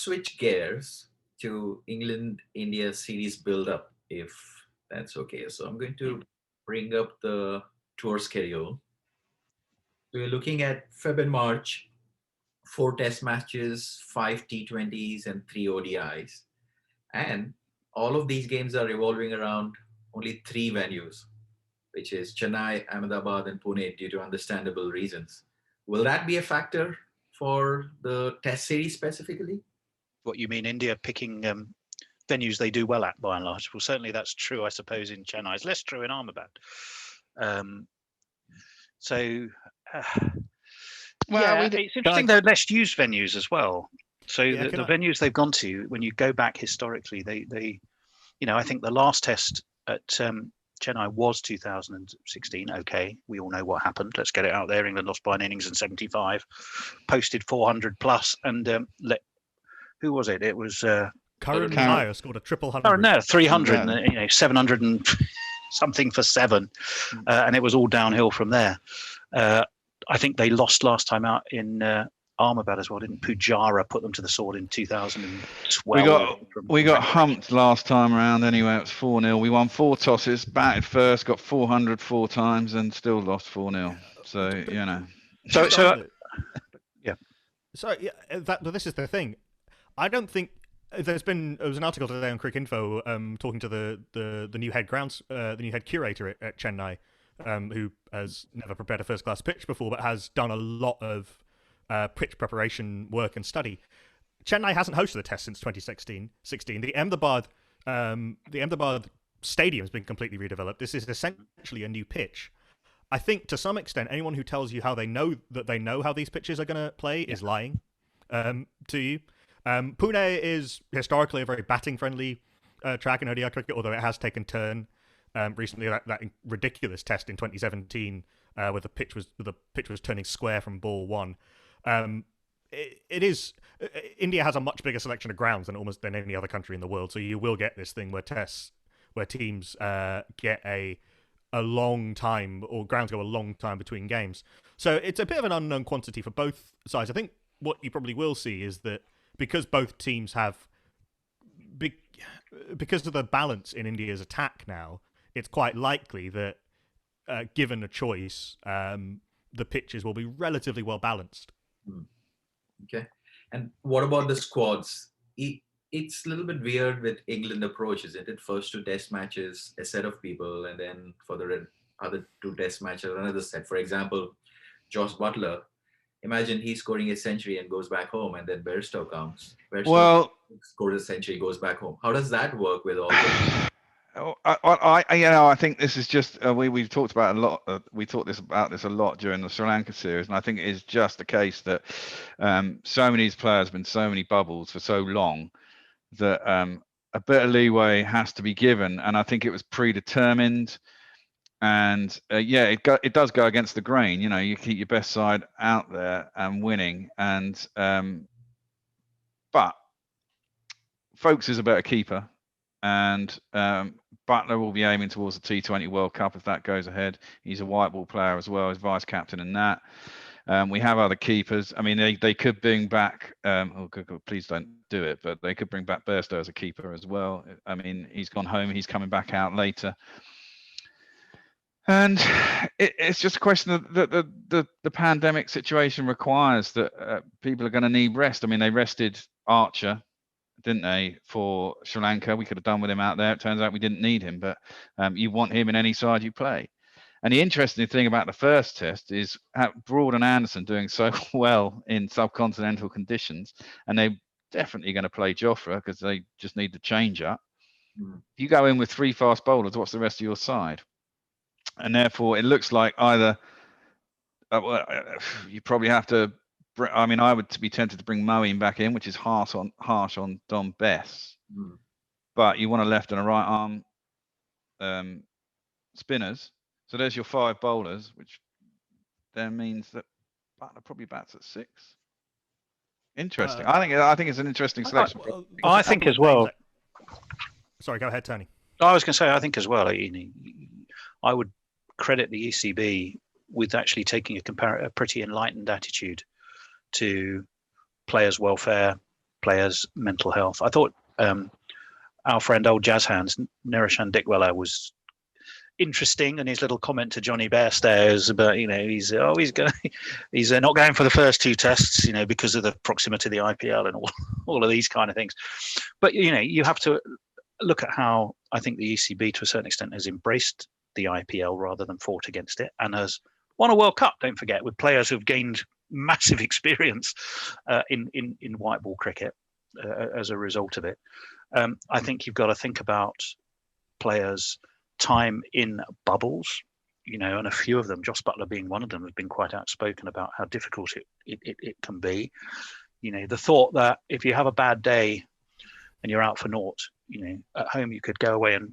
switch gears to England-India series build-up, if that's okay. So I'm going to bring up the tour schedule. We're looking at Feb and March, four test matches, five T20s, and three ODIs. And all of these games are revolving around only three venues, which is Chennai, Ahmedabad, and Pune, due to understandable reasons. Will that be a factor for the test series specifically? What you mean, India picking venues they do well at, by and large? Well, certainly that's true, I suppose, in Chennai. It's less true in Ahmedabad. It's interesting they're less used venues as well. So the venues they've gone to, when you go back historically, they I think the last test at Chennai was 2016. Okay, we all know what happened. Let's get it out there. England lost by an innings in 75, posted 400 plus, and who was it? It was Karan Nair scored a triple hundred. Karan Nair, 300, 700 and something for seven, and it was all downhill from there. I think they lost last time out in Ahmedabad as well, didn't Pujara put them to the sword in 2012? We got humped last time around anyway. It was 4-0. We won four tosses, batted first, got 400 four times, and still lost 4-0. So this is the thing. I don't think there was an article today on Cricket Info talking to the new head the new head curator at Chennai, who has never prepared a first class pitch before, but has done a lot of pitch preparation work and study. Chennai hasn't hosted a test since 2016. The Ahmedabad stadium has been completely redeveloped. This is essentially a new pitch. I think to some extent, anyone who tells you how they know how these pitches are going to play is lying to you. Pune is historically a very batting-friendly track in ODI cricket, although it has taken turn recently. That ridiculous test in 2017, where the pitch was turning square from ball one. India has a much bigger selection of grounds than any other country in the world, so you will get this thing where teams get a long time, or grounds go a long time between games. So it's a bit of an unknown quantity for both sides. I think what you probably will see is that because both teams have because of the balance in India's attack now, it's quite likely that given a choice, the pitches will be relatively well balanced. Okay. And what about the squads? It's a little bit weird with England approach, isn't it? First two test matches, a set of people, and then for the other two test matches, another set. For example, Josh Butler, imagine he's scoring a century and goes back home, and then Bairstow comes. Bairstow scores a century, goes back home. How does that work with all this? I think this is just we've talked about a lot. We talked about this a lot during the Sri Lanka series, and I think it is just the case that so many of these players have been so many bubbles for so long that a bit of leeway has to be given, and I think it was predetermined. And it does go against the grain. You keep your best side out there and winning, and but Folkes is a better keeper. And Butler will be aiming towards the T20 World Cup if that goes ahead. He's a white ball player as well, as vice captain in that. We have other keepers. I mean, they could bring back. Please don't do it. But they could bring back Bairstow as a keeper as well. I mean, he's gone home. He's coming back out later. And it's just a question that the pandemic situation requires that people are going to need rest. I mean, they rested Archer, didn't they, for Sri Lanka? We could have done with him out there. It turns out we didn't need him, but you want him in any side you play. And the interesting thing about the first test is Broad and Anderson doing so well in subcontinental conditions, and they're definitely going to play Jofra because they just need the change up. If you go in with three fast bowlers, what's the rest of your side? And therefore, it looks like either you probably have to. I mean, I would be tempted to bring Moeen back in, which is harsh on Dom Bess. But you want a left and a right arm spinners. So there's your five bowlers, which then means that Butler probably bats at 6. Interesting. I think it's an interesting selection. I think as well. Sorry, go ahead, Tony. I was going to say, I think as well. I would credit the ECB with actually taking a pretty enlightened attitude to players' welfare, players' mental health. I thought our friend old jazz hands Nirishan Dickwella was interesting, and his little comment to Johnny Bairstairs about he's not going for the first two tests because of the proximity to the IPL and all of these kind of things. But you have to look at how I think the ECB to a certain extent has embraced the IPL rather than fought against it, and has won a World Cup, don't forget, with players who've gained massive experience in white ball cricket as a result of it. I think you've got to think about players' time in bubbles, and a few of them, Jos Buttler being one of them, have been quite outspoken about how difficult it can be. The thought that if you have a bad day and you're out for naught, at home you could go away and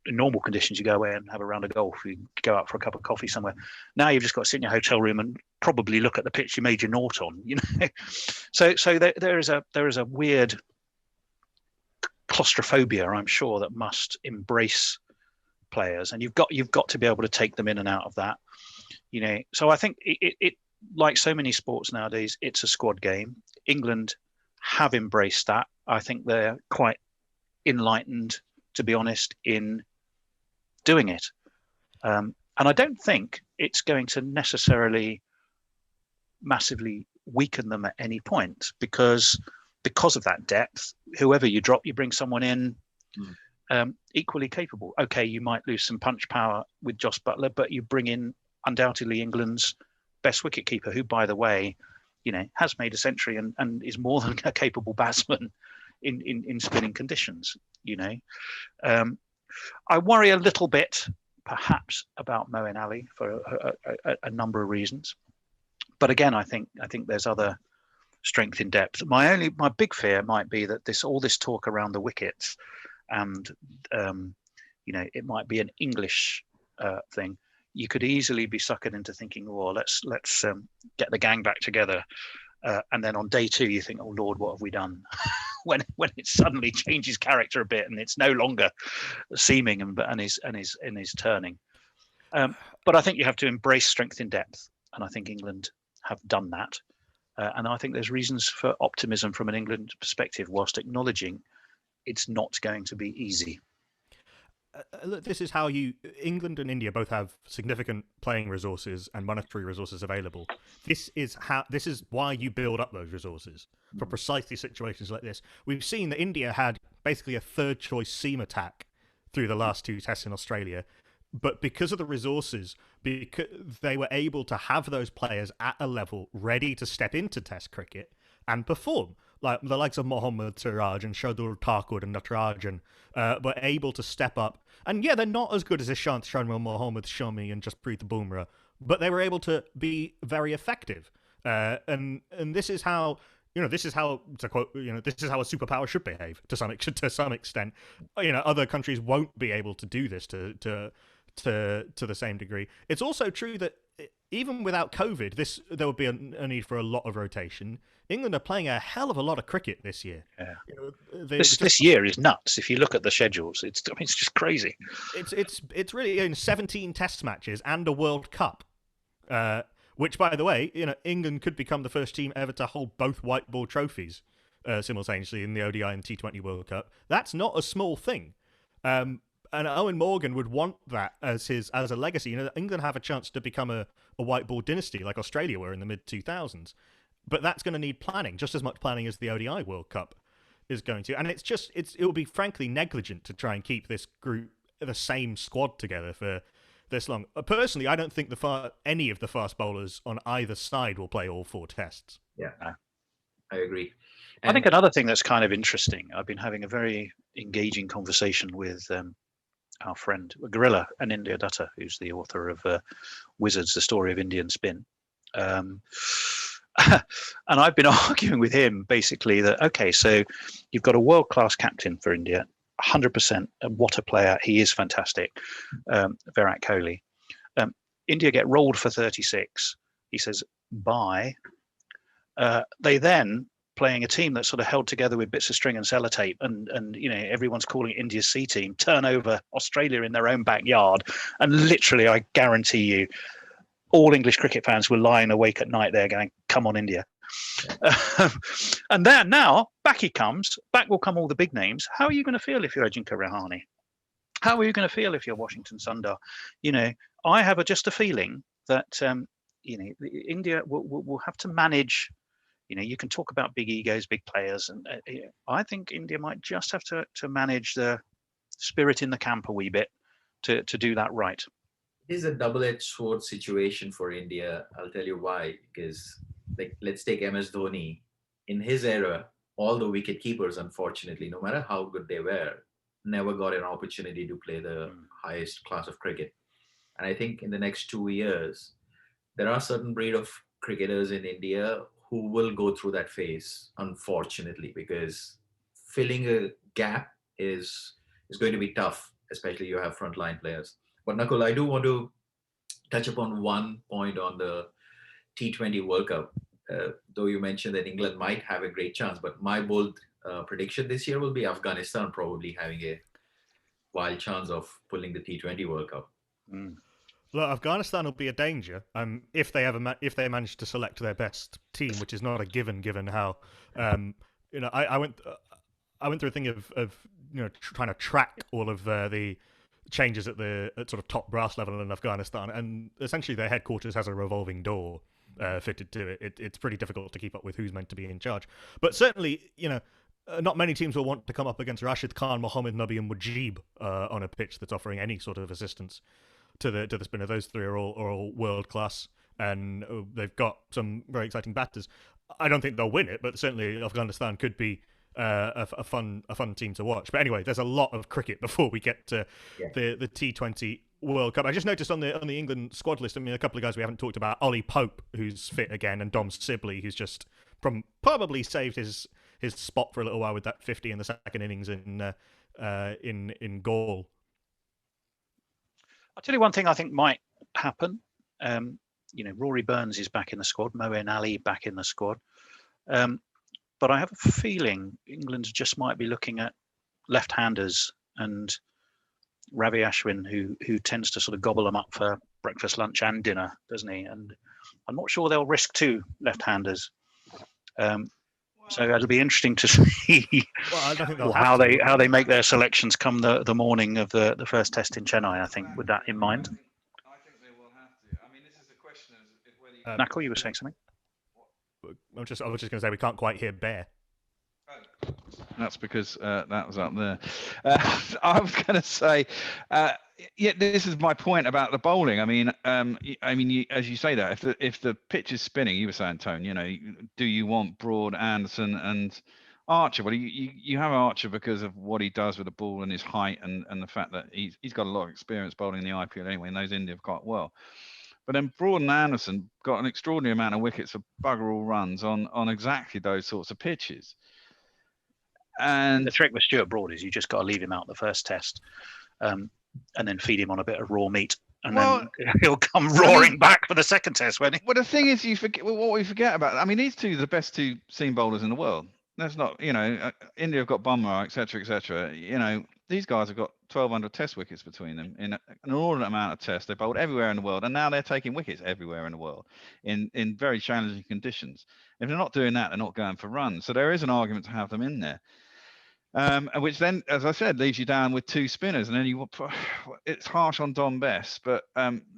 in normal conditions you go away and have a round of golf, you go out for a cup of coffee somewhere. Now you've just got to sit in your hotel room and probably look at the pitch you made your naught on. So there is a weird claustrophobia, I'm sure, that must embrace players, and you've got to be able to take them in and out of that. So I think it like so many sports nowadays, it's a squad game. England have embraced that. I think they're quite enlightened, to be honest, in doing it. And I don't think it's going to necessarily massively weaken them at any point, because of that depth. Whoever you drop, you bring someone in equally capable. Okay, you might lose some punch power with Jos Buttler, but you bring in undoubtedly England's best wicketkeeper, who, by the way, has made a century and is more than a capable batsman in spinning conditions. I worry a little bit, perhaps, about Moeen Ali for a number of reasons. But again, I think there's other strength in depth. My big fear might be that all this talk around the wickets, and it might be an English thing. You could easily be suckered into thinking, "Oh, let's get the gang back together," and then on day 2 you think, "Oh Lord, what have we done?" when it suddenly changes character a bit and it's no longer seeming and is turning. But I think you have to embrace strength in depth, and I think England have done that. And I think there's reasons for optimism from an England perspective, whilst acknowledging it's not going to be easy. Look, this is how England and India both have significant playing resources and monetary resources available. This is why you build up those resources for precisely situations like this. We've seen that India had basically a third choice seam attack through the last 2 tests in Australia, but because of the resources, because they were able to have those players at a level ready to step into Test cricket and perform. Like the likes of Mohammad Siraj and Shardul Thakur and Natarajan were able to step up. And yeah, they're not as good as Ishant Sharma, Mohammad Shami and Jasprit Bumrah, but they were able to be very effective. And this is how, this is how, to quote, this is how a superpower should behave to some extent. Other countries won't be able to do this to the same degree. It's also true that even without COVID, there would be a need for a lot of rotation. England are playing a hell of a lot of cricket this year. Yeah. This year is nuts. If you look at the schedules, it's just crazy. It's really in 17 Test matches and a World Cup, which, by the way, England could become the first team ever to hold both white ball trophies simultaneously in the ODI and T20 World Cup. That's not a small thing. And Owen Morgan would want that as a legacy. England have a chance to become a white ball dynasty like Australia were in the mid-2000s. But that's going to need planning, just as much planning as the ODI World Cup is going to. And it will be frankly negligent to try and keep this group, the same squad together for this long. Personally, I don't think any of the fast bowlers on either side will play all 4 tests. Yeah, I agree. I think another thing that's kind of interesting, I've been having a very engaging conversation with our friend Gorilla Anindya Dutta, who's the author of Wizards, The Story of Indian Spin. And I've been arguing with him basically that, okay, so you've got a world-class captain for India, 100%, and what a player. He is fantastic, Virat Kohli. India get rolled for 36. He says, bye. They then, playing a team that's sort of held together with bits of string and sellotape, and everyone's calling it India's C team, turn over Australia in their own backyard, and literally, I guarantee you, all English cricket fans were lying awake at night there going, come on, India. Yeah. And then now back he comes. Back will come all the big names. How are you going to feel if you're Ajinkya Rahane? How are you going to feel if you're Washington Sundar? I have just a feeling that India will have to manage. You can talk about big egos, big players, and I think India might just have to manage the spirit in the camp a wee bit to do that right. It is a double-edged sword situation for India. I'll tell you why. Because, let's take MS Dhoni. In his era, all the wicket keepers, unfortunately, no matter how good they were, never got an opportunity to play the highest class of cricket. And I think in the next 2 years, there are certain breed of cricketers in India who will go through that phase, unfortunately, because filling a gap is going to be tough, especially you have frontline players. But Nakul, I do want to touch upon one point on the T20 World Cup. Though you mentioned that England might have a great chance, but my bold prediction this year will be Afghanistan probably having a wild chance of pulling the T20 World Cup. Look, Afghanistan will be a danger if they manage to select their best team, which is not a given how I went through a thing of trying to track all of the changes at sort of top brass level in Afghanistan, and essentially their headquarters has a revolving door fitted to it. It's pretty difficult to keep up with who's meant to be in charge, but certainly not many teams will want to come up against Rashid Khan, Mohammed Nabi, and Mujib on a pitch that's offering any sort of assistance to the spinner. Those three are all world class, and they've got some very exciting batters. I don't think they'll win it, but certainly Afghanistan could be a fun team to watch. But anyway, there's a lot of cricket before we get to the T20 World Cup. I just noticed on the England squad list, a couple of guys we haven't talked about: Ollie Pope, who's fit again, and Dom Sibley, who's just probably saved his spot for a little while with that 50 in the second innings in Gaul. I'll tell you one thing I think might happen. Rory Burns is back in the squad, Moeen Ali back in the squad. But I have a feeling England just might be looking at left-handers, and Ravi Ashwin, who tends to sort of gobble them up for breakfast, lunch, and dinner, doesn't he? And I'm not sure they'll risk two left-handers. So it'll be interesting to see how they make their selections come the morning of the first test in Chennai. I think with that in mind. I think they will have to. I mean, this is a question of whether Nakul, you were saying something. I was just going to say we can't quite hear Bear. That's because that was up there. I was going to say, this is my point about the bowling. I mean, as you say that, if the pitch is spinning, you were saying, Tone, do you want Broad, Anderson, and Archer? Well, you have Archer because of what he does with the ball and his height, and the fact that he's got a lot of experience bowling in the IPL anyway, and knows India quite well. But then Broad and Anderson got an extraordinary amount of wickets for bugger all runs on exactly those sorts of pitches. And the trick with Stuart Broad is you just got to leave him out the first test, and then feed him on a bit of raw meat, and then he'll come roaring back for the second test, won't he? Well, the thing is, what we forget about. I mean, these two are the best two seam bowlers in the world. That's not, India have got Bumrah, etc., etc. These guys have got 1,200 test wickets between them in an inordinate amount of tests. They bowled everywhere in the world, and now they're taking wickets everywhere in the world in very challenging conditions. If they're not doing that, they're not going for runs. So there is an argument to have them in there. Which then, as I said, leaves you down with two spinners, and then it's harsh on Don Bess, but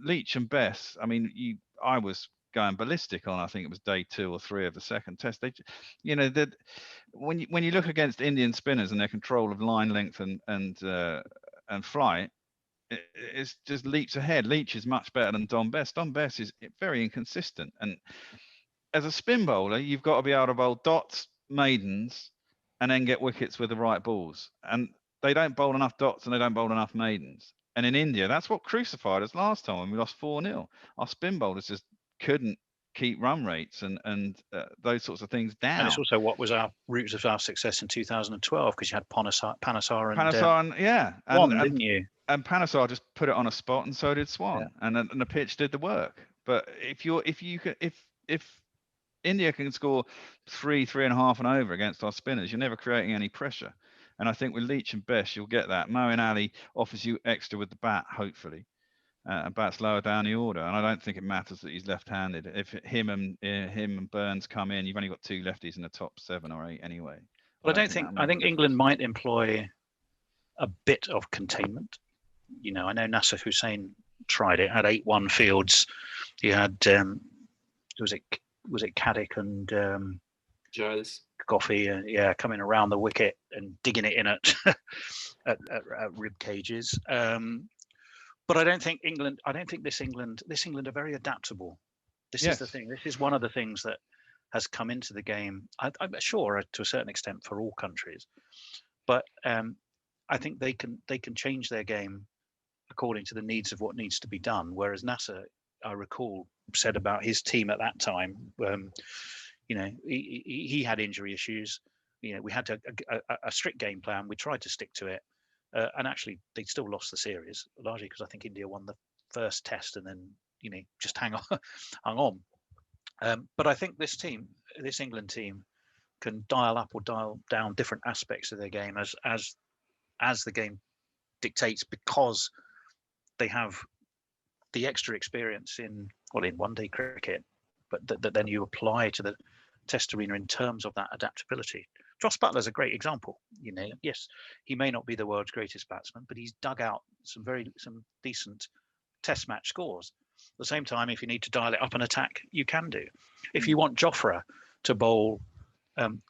Leach and Bess. I mean, I was going ballistic on. I think it was day 2 or 3 of the second test. They, when you look against Indian spinners and their control of line length and flight, it's just leaps ahead. Leach is much better than Don Bess. Don Bess is very inconsistent, and as a spin bowler, you've got to be able to bowl dots, maidens, and then get wickets with the right balls. And they don't bowl enough dots and they don't bowl enough maidens. And in India, that's what crucified us last time when we lost 4-0. Our spin bowlers just couldn't keep run rates and those sorts of things down. And it's also what was our roots of our success in 2012, because you had Panesar and didn't you? And Panesar just put it on a spot, and so did Swan, and the pitch did the work. But if India can score 3.5 and over against our spinners, you're never creating any pressure. And I think with Leach and Bess, you'll get that. Moeen Ali offers you extra with the bat, hopefully. bats lower down the order, and I don't think it matters that he's left-handed. If him and Burns come in, you've only got 2 lefties in the top 7 or 8 anyway. Well, I think England might employ a bit of containment. You know, I know Nasser Hussain tried it, had 8-1 fields. He had was it Caddick and Giles Goffey, coming around the wicket and digging it in at at rib cages. But I don't think this England are very adaptable. This is the thing. This is one of the things that has come into the game. I'm sure to a certain extent for all countries, but I think they can change their game according to the needs of what needs to be done. Whereas Nasser, I recall, said about his team at that time, you know, he had injury issues. You know, we had a strict game plan. We tried to stick to it, and actually they still lost the series largely because I think India won the first test and then, you know, just hung on. But I think this England team, can dial up or dial down different aspects of their game as the game dictates, because they have the extra experience in one-day cricket, but that then you apply to the test arena in terms of that adaptability. Joss Butler's a great example. You know, yes, he may not be the world's greatest batsman, but he's dug out some decent test match scores. At the same time, if you need to dial it up and attack, you can do. If you want Jofra to bowl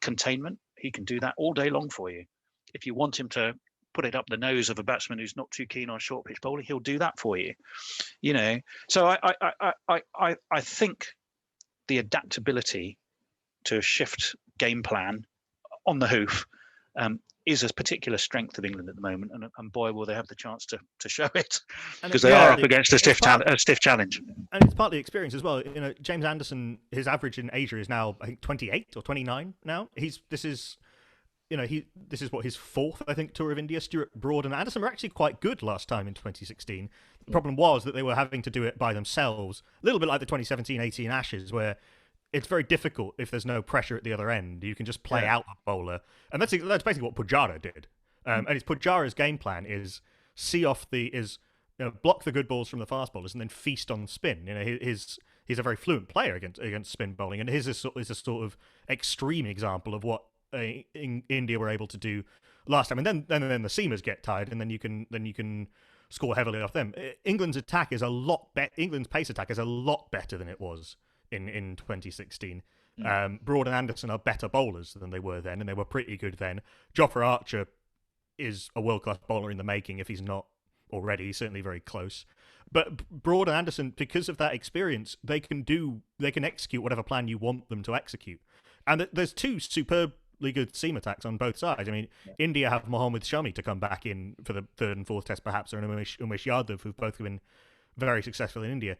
containment, he can do that all day long for you. If you want him to put it up the nose of a batsman who's not too keen on short pitch bowling, he'll do that for you. You know, so I think the adaptability to a shift game plan on the hoof is a particular strength of England at the moment, and boy, will they have the chance to show it, because they are up against a stiff challenge. And it's partly experience as well. You know, James Anderson, his average in Asia is now, I think, 28 or 29 now. This is what, his 4th, I think, tour of India. Stuart Broad and Anderson were actually quite good last time in 2016. The problem was that they were having to do it by themselves, a little bit like the 2017-18 Ashes, where it's very difficult if there's no pressure at the other end. You can just play out a bowler, and that's basically what Pujara did. And it's Pujara's game plan is block the good balls from the fast bowlers and then feast on spin. You know, he's a very fluent player against spin bowling, and his is a sort of extreme example of what India were able to do last time. And then the seamers get tired, and then you can score heavily off them. England's attack is a lot better. England's pace attack is a lot better than it was in 2016. Broad and Anderson are better bowlers than they were then, and they were pretty good then. Jofra Archer is a world-class bowler in the making, if he's not already. He's certainly very close. But Broad and Anderson, because of that experience, they can execute whatever plan you want them to execute. And there's 2 superbly good seam attacks on both sides. I mean, India have Mohammad Shami to come back in for the 3rd and 4th test, perhaps, or Umesh Yadav, who've both been very successful in India.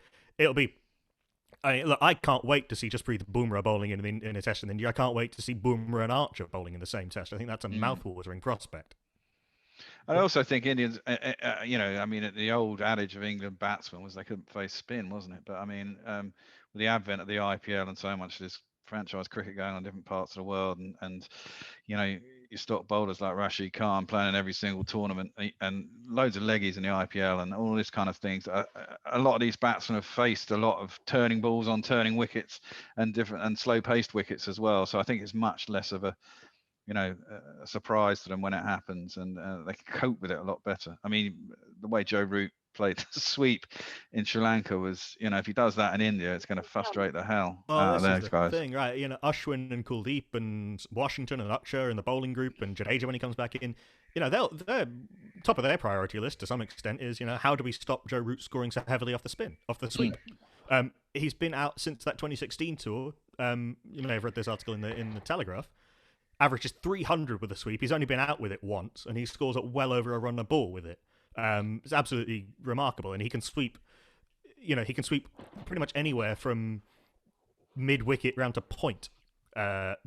I can't wait to see Jasprit Bumrah bowling in a test in India. I can't wait to see Bumrah and Archer bowling in the same test. I think that's a mouth-watering prospect. I also think Indians, you know, I mean, the old adage of England batsmen was they couldn't face spin, wasn't it? But I mean, with the advent of the IPL and so much of this franchise cricket going on in different parts of the world, and you know, you stop bowlers like Rashid Khan playing in every single tournament, and loads of leggies in the IPL and all this kind of things. A lot of these batsmen have faced a lot of turning balls on turning wickets and different and slow-paced wickets as well. So I think it's much less of a surprise to them when it happens, and they can cope with it a lot better. I mean, the way Joe Root played the sweep in Sri Lanka was, you know, if he does that in India, it's going to frustrate the hell out of those guys. Thing, right? You know, Ashwin and Kuldeep and Washington and Akshar in the bowling group, and Jadeja when he comes back in. You know, they're top of their priority list to some extent. Is, you know, how do we stop Joe Root scoring so heavily off the sweep? He's been out since that 2016 tour. You may have read this article in the Telegraph. Averages 300 with a sweep. He's only been out with it once, and he scores at well over a run a ball with it. It's absolutely remarkable, and he can sweep. You know, he can sweep pretty much anywhere from mid-wicket round to point,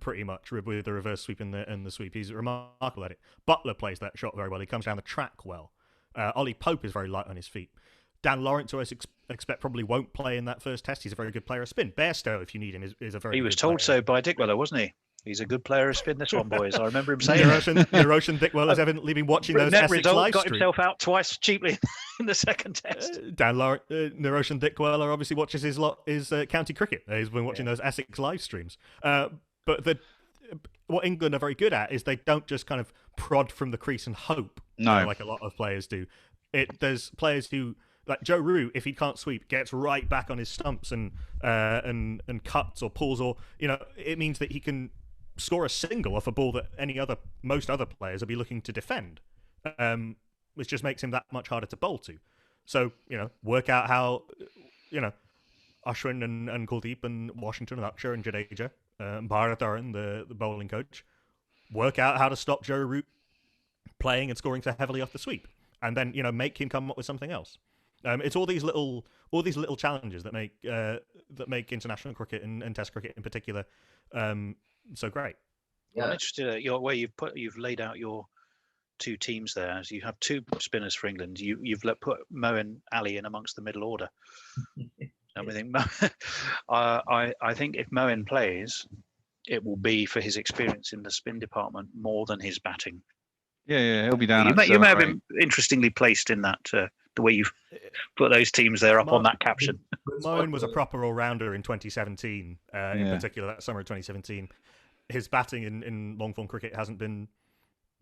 pretty much with the reverse sweep and the sweep. He's remarkable at it. Butler plays that shot very well. He comes down the track well. Ollie Pope is very light on his feet. Dan Lawrence, who I expect probably won't play in that first test, he's a very good player of spin. Bairstow, if you need him, is a very. He was told so by Dick Weller, wasn't he? He's a good player who spin this one, boys. I remember him saying Neurocean Dickwell has evidently been watching those net Essex result, live got streams. himself out twice cheaply in the second test. Neurocean Dickweller obviously watches his county cricket. He's been watching those Essex live streams. But what England are very good at is they don't just kind of prod from the crease and hope, like a lot of players do. There's players who, like Joe Root, if he can't sweep, gets right back on his stumps and cuts or pulls, or it means that he can score a single off a ball that most other players will be looking to defend, which just makes him that much harder to bowl to. So work out how Ashwin and Kuldeep and Washington and Akshar and Jadeja and Bharatharan, the bowling coach, work out how to stop Joe Root playing and scoring so heavily off the sweep, and then make him come up with something else. It's all these little challenges that make international cricket and Test cricket in particular so great. Yeah. I'm interested at where you've laid out your two teams there. As you have two spinners for England, you've put Moeen Ali in amongst the middle order. And we think I think if Moeen plays, it will be for his experience in the spin department more than his batting. Yeah, he'll be down. You may have been interestingly placed in that. The way you've put those teams there up on that caption. Moeen was a proper all-rounder in 2017, in particular that summer of 2017. His batting in long-form cricket hasn't been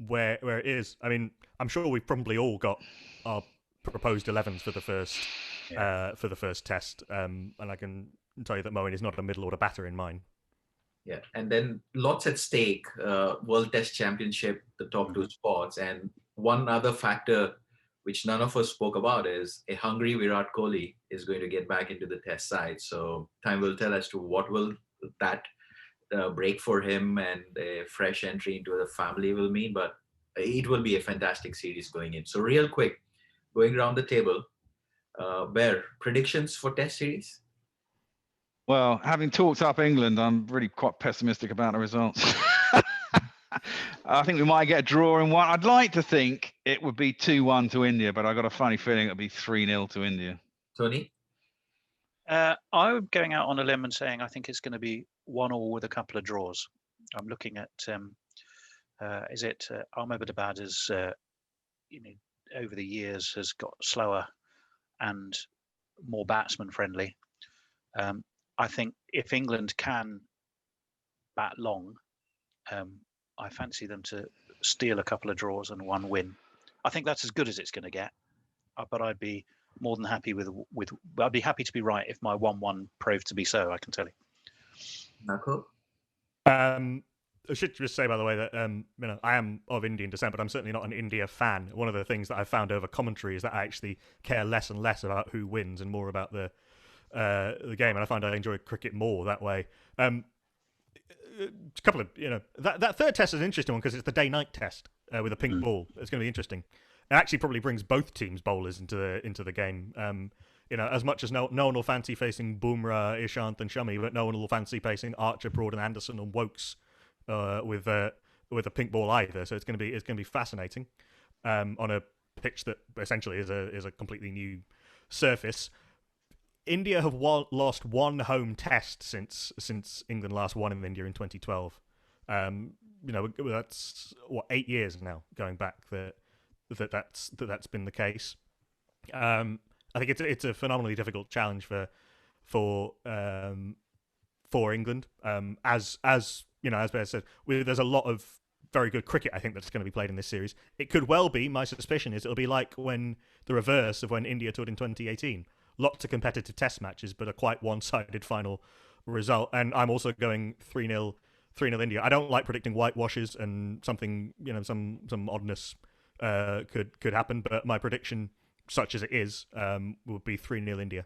where it is. I mean, I'm sure we've probably all got our proposed 11s for the first test, and I can tell you that Moeen is not a middle-order batter in mine. Yeah, and then lots at stake. World Test Championship, the top two spots, and one other factor which none of us spoke about is a hungry Virat Kohli is going to get back into the Test side. So time will tell as to what will that break for him and a fresh entry into the family will mean. But it will be a fantastic series going in. So real quick, going around the table, Bear, predictions for Test series? Well, having talked up England, I'm really quite pessimistic about the results. I think we might get a draw in one. I'd like to think it would be 2-1 to India, but I got a funny feeling it'll be 3-0 to India. Tony? I'm going out on a limb and saying I think it's going to be 1-1 with a couple of draws. I'm looking at Ahmedabad has over the years has got slower and more batsman friendly. I think if England can bat long, I fancy them to steal a couple of draws and one win. I think that's as good as it's going to get. But I'd be more than happy I'd be happy to be right if my 1-1 proved to be so, I can tell you. Nakul? I should just say, by the way, that I am of Indian descent, but I'm certainly not an India fan. One of the things that I've found over commentary is that I actually care less and less about who wins and more about the game, and I find I enjoy cricket more that way. A couple of that third test is an interesting one because it's the day-night test with a pink ball. It's going to be interesting. It actually probably brings both teams' bowlers into the game. As much as no one will fancy facing Bumrah, Ishant, and Shami, but no one will fancy facing Archer, Broad, and Anderson and Wokes with a pink ball either. So it's going to be fascinating on a pitch that essentially is a completely new surface. India have lost one home test since England last won in India in 2012. That's 8 years now going back that's been the case. I think it's a phenomenally difficult challenge for England. As Bear said, there's a lot of very good cricket I think that's going to be played in this series. It could well be. My suspicion is it'll be like when the reverse of when India toured in 2018. Lots of competitive test matches, but a quite one-sided final result. And I'm also going 3-0 India. I don't like predicting whitewashes, and something, some oddness could happen. But my prediction, such as it is, would be 3-0 India.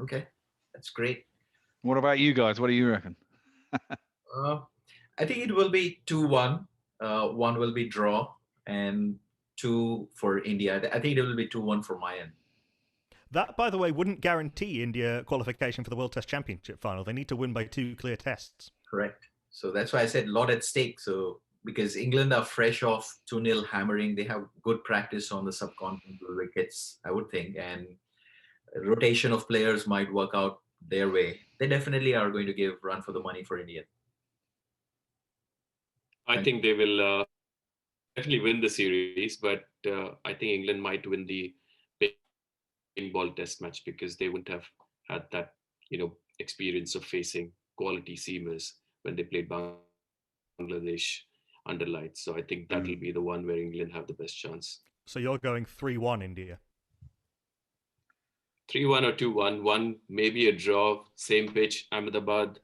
Okay, that's great. What about you guys? What do you reckon? I think it will be 2-1. One will be draw, and 2 for India. I think it will be 2-1 for my end. That, by the way, wouldn't guarantee India qualification for the World Test Championship final. They need to win by 2 clear tests. Correct. So that's why I said a lot at stake. So because England are fresh off 2-0 hammering, they have good practice on the subcontinental wickets, I would think, and rotation of players might work out their way. They definitely are going to give run for the money for India. I think they will definitely win the series, but I think England might win the ball test match because they wouldn't have had that, experience of facing quality seamers when they played Bangladesh under lights. So I think that will be the one where England have the best chance. So you're going 3-1 India? 3-1 or 2-1. One maybe a draw, same pitch, Ahmedabad.